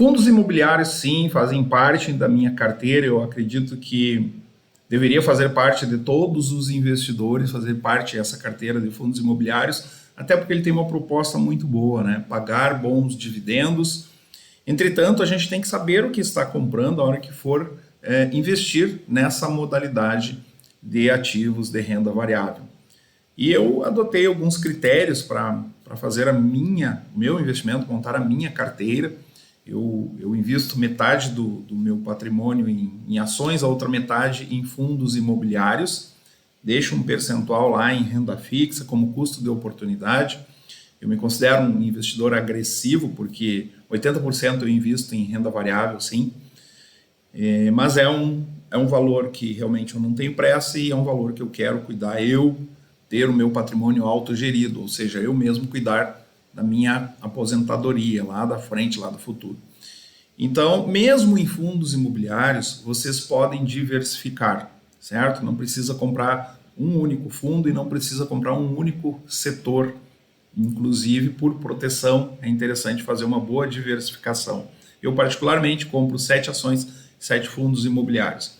Fundos imobiliários, sim, fazem parte da minha carteira. Eu acredito que deveria fazer parte de todos os investidores, fazer parte dessa carteira de fundos imobiliários, até porque ele tem uma proposta muito boa, né? Pagar bons dividendos. Entretanto, a gente tem que saber o que está comprando a hora que for investir nessa modalidade de ativos de renda variável. E eu adotei alguns critérios para fazer o meu investimento, montar a minha carteira. Eu invisto metade do meu patrimônio em ações, a outra metade em fundos imobiliários. Deixo um percentual lá em renda fixa como custo de oportunidade. Eu me considero um investidor agressivo, porque 80% eu invisto em renda variável, sim. Mas é um valor que realmente eu não tenho pressa e é um valor que eu quero cuidar, ter o meu patrimônio autogerido, ou seja, eu mesmo cuidar da minha aposentadoria lá da frente, lá do futuro. Então, mesmo em fundos imobiliários, vocês podem diversificar, certo? Não precisa comprar um único fundo e não precisa comprar um único setor. Inclusive, por proteção, é interessante fazer uma boa diversificação. Eu, particularmente, compro 7 ações, 7 fundos imobiliários.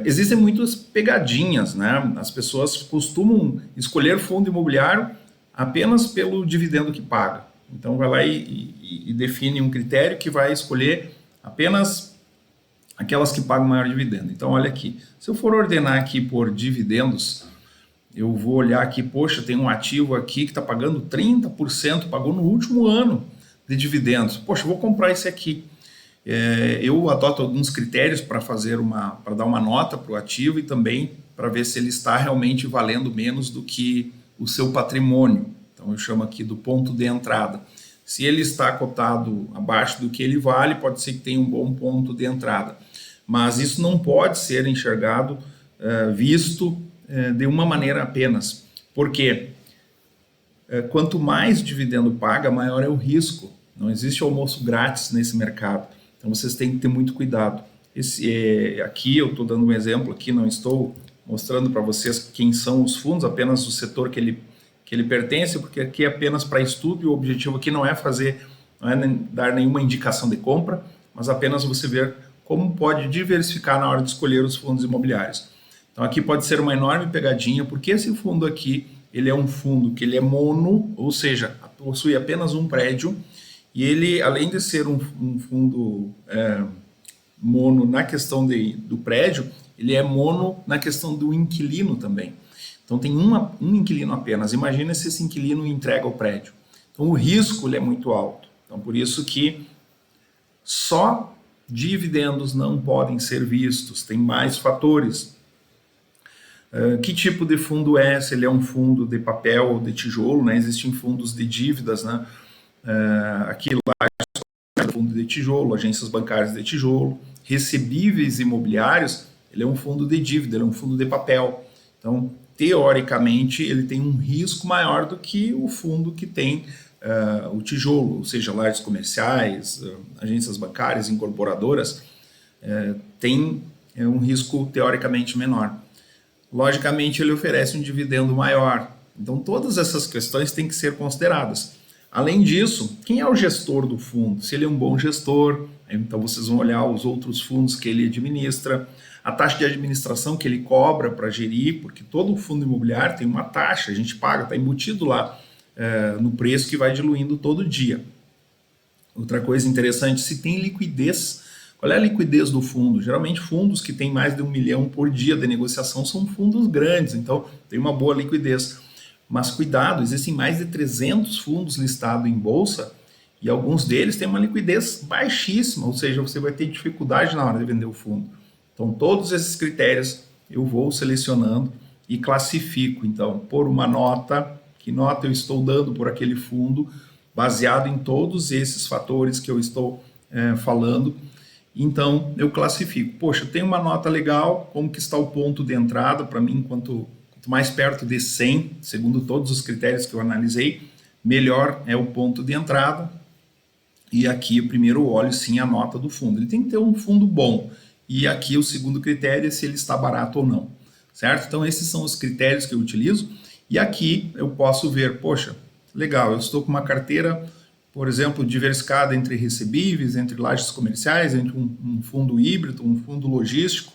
Existem muitas pegadinhas, né? As pessoas costumam escolher fundo imobiliário apenas pelo dividendo que paga. Então vai lá e define um critério que vai escolher apenas aquelas que pagam maior dividendo. Então olha aqui, se eu for ordenar aqui por dividendos, eu vou olhar aqui, poxa, tem um ativo aqui que está pagando 30%, pagou no último ano de dividendos. Poxa, eu vou comprar esse aqui. Eu adoto alguns critérios para dar uma nota para o ativo e também para ver se ele está realmente valendo menos do que o seu patrimônio. Então eu chamo aqui do ponto de entrada. Se ele está cotado abaixo do que ele vale, pode ser que tenha um bom ponto de entrada. Mas isso não pode ser enxergado, visto de uma maneira apenas. Porque quanto mais dividendo paga, maior é o risco. Não existe almoço grátis nesse mercado. Então vocês têm que ter muito cuidado. Aqui eu estou dando um exemplo, aqui não estou mostrando para vocês quem são os fundos, apenas o setor que ele pertence, porque aqui é apenas para estudo e o objetivo aqui não é dar nenhuma indicação de compra, mas apenas você ver como pode diversificar na hora de escolher os fundos imobiliários. Então aqui pode ser uma enorme pegadinha, porque esse fundo aqui, ele é um fundo que ele é mono, ou seja, possui apenas um prédio. E ele, além de ser um fundo mono na questão do prédio, ele é mono na questão do inquilino também. Então tem um inquilino apenas. Imagina se esse inquilino entrega o prédio. Então o risco ele é muito alto. Então por isso que só dividendos não podem ser vistos. Tem mais fatores. Que tipo de fundo é? Se ele é um fundo de papel ou de tijolo, né? Existem fundos de dívidas, né? Aqui lá é fundo de tijolo, agências bancárias de tijolo, recebíveis imobiliários, ele é um fundo de dívida, ele é um fundo de papel. Então, teoricamente, ele tem um risco maior do que o fundo que tem o tijolo, ou seja, lajes comerciais, agências bancárias, incorporadoras, tem um risco teoricamente menor. Logicamente, ele oferece um dividendo maior. Então, todas essas questões têm que ser consideradas. Além disso, quem é o gestor do fundo? Se ele é um bom gestor, então vocês vão olhar os outros fundos que ele administra, a taxa de administração que ele cobra para gerir, porque todo fundo imobiliário tem uma taxa, a gente paga, está embutido lá no preço que vai diluindo todo dia. Outra coisa interessante, se tem liquidez. Qual é a liquidez do fundo? Geralmente fundos que têm mais de 1 milhão por dia de negociação são fundos grandes, então tem uma boa liquidez. Mas cuidado, existem mais de 300 fundos listados em bolsa e alguns deles têm uma liquidez baixíssima, ou seja, você vai ter dificuldade na hora de vender o fundo. Então, todos esses critérios eu vou selecionando e classifico. Então, por uma nota, que nota eu estou dando por aquele fundo, baseado em todos esses fatores que eu estou falando. Então, eu classifico. Poxa, tem uma nota legal, como que está o ponto de entrada? Para mim, quanto mais perto de 100, segundo todos os critérios que eu analisei, melhor é o ponto de entrada. E aqui eu primeiro olho sim a nota do fundo. Ele tem que ter um fundo bom. E aqui o segundo critério é se ele está barato ou não. Certo? Então esses são os critérios que eu utilizo. E aqui eu posso ver, poxa, legal, eu estou com uma carteira por exemplo, diversificada entre recebíveis, entre lajes comerciais, entre um fundo híbrido, um fundo logístico.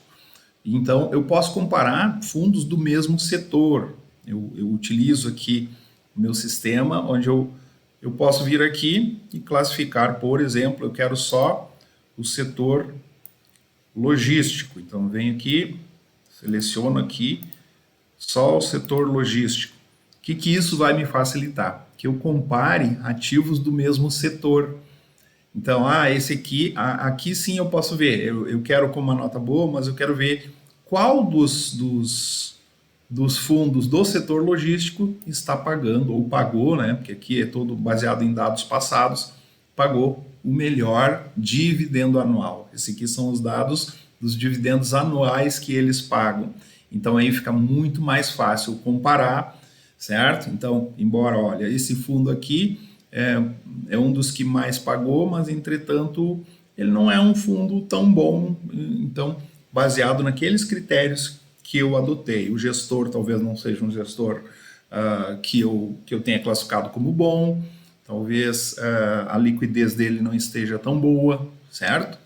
Então, eu posso comparar fundos do mesmo setor. Eu utilizo aqui o meu sistema, onde eu posso vir aqui e classificar, por exemplo, eu quero só o setor logístico. Então, venho aqui, seleciono aqui só o setor logístico. O que isso vai me facilitar? Que eu compare ativos do mesmo setor. Então, esse aqui sim eu posso ver. Eu quero com uma nota boa, mas eu quero ver qual dos fundos do setor logístico está pagando, ou pagou, né? Porque aqui é todo baseado em dados passados, pagou o melhor dividendo anual. Esses aqui são os dados dos dividendos anuais que eles pagam. Então aí fica muito mais fácil comparar, certo? Então, embora, olha, esse fundo aqui é um dos que mais pagou, mas entretanto ele não é um fundo tão bom. Então, baseado naqueles critérios que eu adotei, o gestor talvez não seja um gestor que eu tenha classificado como bom, talvez a liquidez dele não esteja tão boa, certo?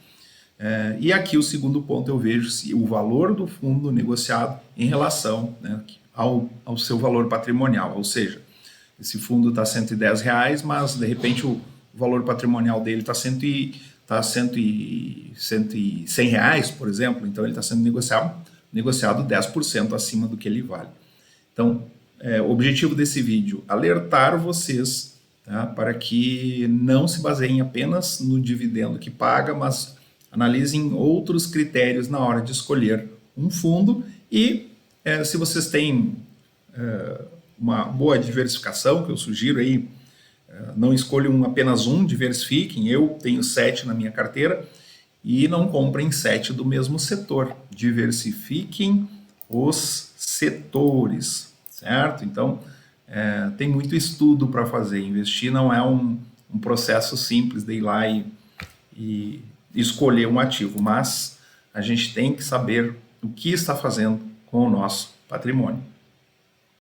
E aqui o segundo ponto eu vejo se o valor do fundo negociado em relação, né, ao seu valor patrimonial, ou seja, esse fundo está R$110, mas de repente o valor patrimonial dele está R$100, por exemplo, então ele está sendo negociado 10% acima do que ele vale. Então, o objetivo desse vídeo, alertar vocês, tá, para que não se baseiem apenas no dividendo que paga, mas analisem outros critérios na hora de escolher um fundo e se vocês têm uma boa diversificação, que eu sugiro aí, não escolham apenas um, diversifiquem. Eu tenho 7 na minha carteira e não comprem 7 do mesmo setor. Diversifiquem os setores, certo? Então, tem muito estudo para fazer. Investir não é um processo simples de ir lá e escolher um ativo, mas a gente tem que saber o que está fazendo com o nosso patrimônio.